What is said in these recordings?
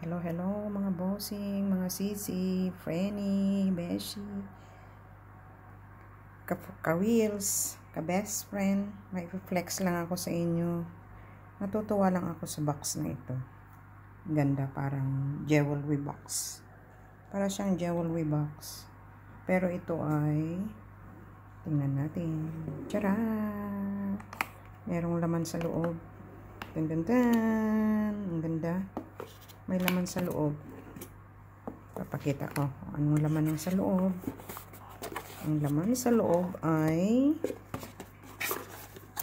Hello, hello mga bossing, mga sisi, Frenny, Beshi, ka-wheels, ka-best friend. May flex lang ako sa inyo. Natutuwa lang ako sa box na ito. Ganda, parang jewelry box. Para siyang jewelry box. Pero ito ay, tingnan natin. Tcharam! Merong laman sa loob. Tan. Ang ganda. May laman sa loob. Papakita ko anong laman ng sa loob. Ang laman sa loob ay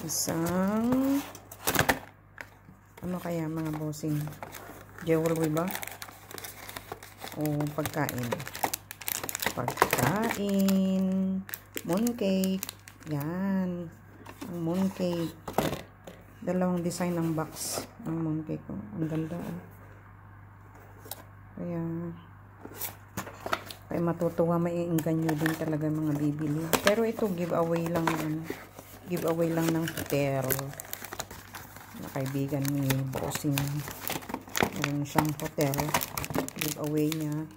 isang ano kaya mga bossing? Jewelry ba? O pagkain? Pagkain. Mooncake. Yan. Ang mooncake. Dalawang design ng box. Ang mooncake ko. Ang ganda. Kaya matutuwa, maiinganyo din talaga mga bibili. Pero ito giveaway lang ng hotel na kaibigan ni bossing. Meron siyang hotel giveaway niya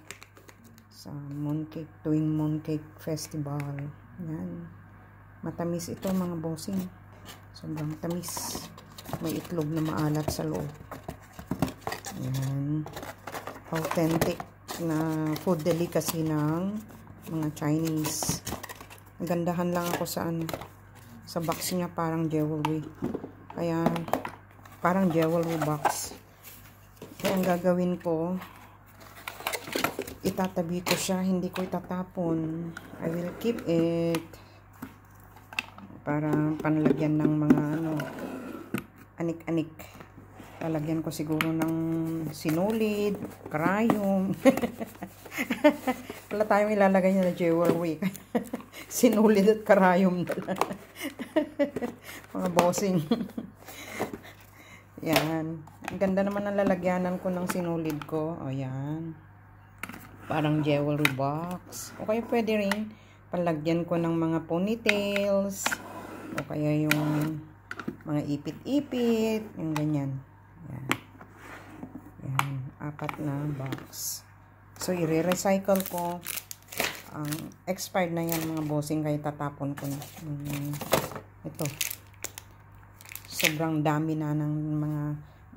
sa mooncake, tuwing mooncake festival. Yan, matamis ito mga bossing, sobrang tamis. May itlog na maalat sa loob. Yan, authentic na food delicacy ng mga Chinese. Nagandahan lang ako sa box niya, parang jewelry. Kaya parang jewelry box. Kaya ang gagawin ko, itatabi ko siya, hindi ko itatapon. I will keep it para panlagyan ng mga anik-anik. Lalagyan ko siguro ng sinulid, karayom. Wala tayong ilalagay niya na jewelry. Sinulid at karayom na lang. Mga bossing. Yan. Ang ganda naman ang lalagyanan ko ng sinulid ko. O yan. Parang jewelry box. O kaya pwede rin palagyan ko ng mga ponytails. O kaya yung mga ipit-ipit. Yung ganyan. Yan. Yan. 4 na box. So, i-recycle ko. Ang expired na yan mga bossing. Kaya tatapon ko na. Ito. Sobrang dami na ng mga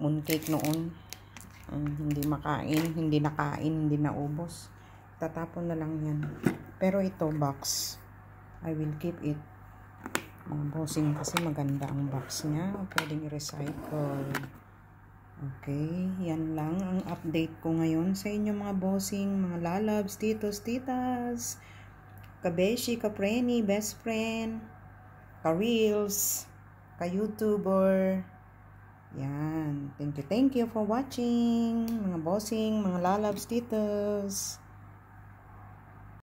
mooncake noon. Hindi makain. Hindi nakain. Hindi naubos. Tatapon na lang yan. Pero ito box, I will keep it. Mga bossing kasi maganda ang box niya. Pwedeng i-recycle. Okay, yan lang ang update ko ngayon sa inyo mga bossing, mga lalabs, titos, titas, kabeshi, ka-frenny, best friend, ka-reels, ka-youtuber. Yan. Thank you for watching, mga bossing, mga lalabs, titos.